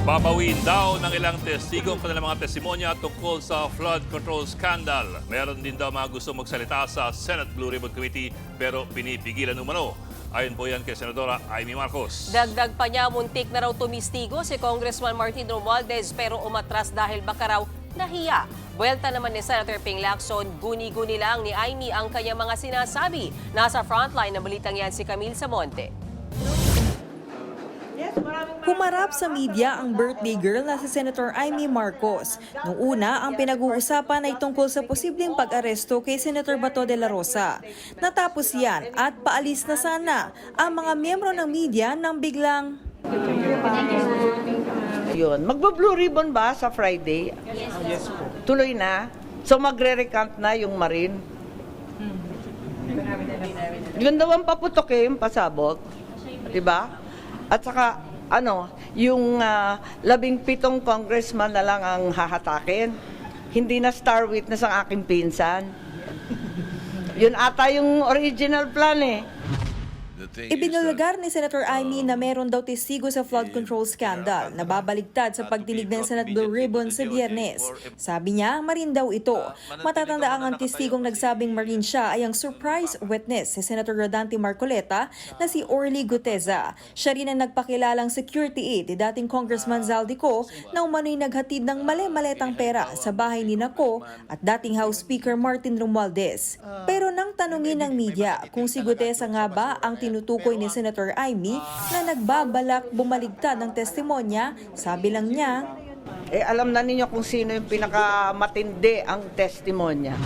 Babawin daw ng ilang testigo ang kanilang mga testimonya tungkol sa flood control scandal. Meron din daw mga gusto magsalita sa Senate Blue Ribbon Committee pero pinipigilan umano. Ayon po yan kay Senadora Amy Marcos. Dagdag pa niya, muntik na raw tumistigo si Congressman Martin Romualdez pero umatras dahil baka raw nahiya. Buwelta naman ni Senator Ping Lacson, guni-guni lang ni Amy ang kanyang mga sinasabi. Nasa frontline ng balitang yan si Camille Samonte. Humarap sa media ang birthday girl na si Senator Amy Marcos. Noong una, ang pinag-uusapan ay tungkol sa posibleng pag-aresto kay Senator Bato de la Rosa. Natapos yan at paalis na sana ang mga miyembro ng media nang biglang... Yun. Magbo-blue ribbon ba sa Friday? Yes po. Tuloy na? So magre-recount na yung Marine? Yun daw ang paputok yung pasabog. Diba? At saka, yung 17 congressman na lang ang hahatakin. Hindi na star witness ang aking pinsan. Yun ata yung original plan eh. Ibinulgar ni Senator Amy na meron daw testigo sa flood control scandal na babaligtad sa pagdinig ng Senate Blue Ribbon sa Biyernes. Sabi niya, Marine daw ito. Matatanda ang testigong nagsabing Marine siya ay ang surprise witness si Senator Rodante Marcoleta na si Orly Guteza. Siya rin ang nagpakilalang security aide ni dating Congressman Zaldico na umano'y naghatid ng mali-maletang pera sa bahay ni Nako at dating House Speaker Martin Romualdez. Pero nang tanungin ng media kung si Guteza nga ba ang tinutukoy ni Senator Amy na nagbabalak bumaligtad ng testimonya, sabi lang niya, Alam na ninyo kung sino yung pinakamatindi ang testimonya.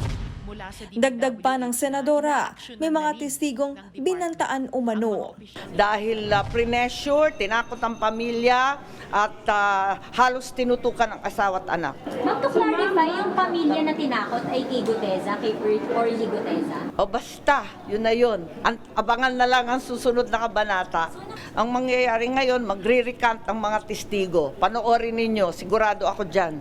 dagdag pa ng senadora, may mga testigong binantaan umano. Dahil premature, tinakot ang pamilya at halos tinutukan ang asawa at anak. Ma'am, to clarify, yung pamilya na tinakot ay kay Guteza, kay Orly Guteza? O basta, yun na yun. Abangan na lang ang susunod na kabanata. Ang mangyayari ngayon, magre-recount ang mga testigo. Panoorin ninyo, sigurado ako dyan.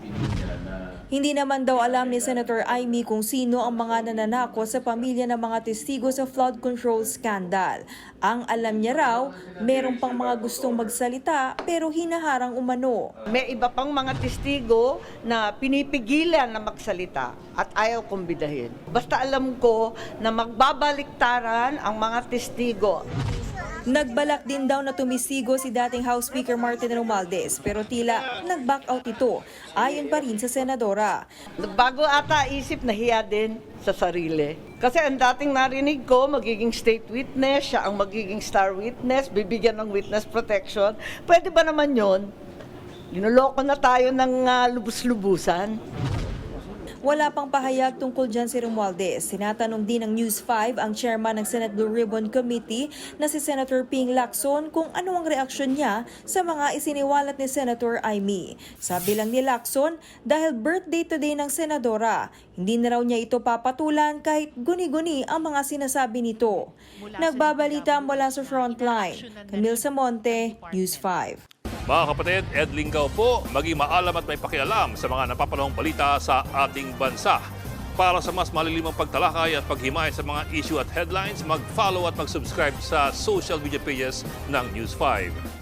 Hindi naman daw alam ni Senator Amy kung sino ang mga nananako sa pamilya ng mga testigo sa flood control scandal. Ang alam niya raw, merong pang mga gustong magsalita pero hinaharang umano. May iba pang mga testigo na pinipigilan na magsalita at ayaw kumbidahin. Basta alam ko na magbabaliktaran ang mga testigo. Nagbalak din daw na tumisigo si dating House Speaker Martin Romualdez pero tila nag-back out ito, ayon pa rin sa senadora. Bago ata isip, nahiya din sa sarili. Kasi ang dating narinig ko, magiging state witness, siya ang magiging star witness, bibigyan ng witness protection. Pwede ba naman yun? Linuloko na tayo ng lubus-lubusan. Wala pang pahayag tungkol dyan si Romualdez. Sinatanong din ng News 5 ang chairman ng Senate Blue Ribbon Committee na si Senator Ping Lacson kung ano ang reaksyon niya sa mga isiniwalat ni Senator Amy. Sabi lang ni Lacson, dahil birthday today ng senadora, hindi na raw niya ito papatulan kahit guni-guni ang mga sinasabi nito. Nagbabalita mula sa Frontline. Camille Samonte, News 5. Mga kapatid, Ed Lingaw po, maging maalam at may pakialam sa mga napapanahong balita sa ating bansa. Para sa mas malilimang pagtalakay at paghimay sa mga issue at headlines, mag-follow at mag-subscribe sa social media pages ng News 5.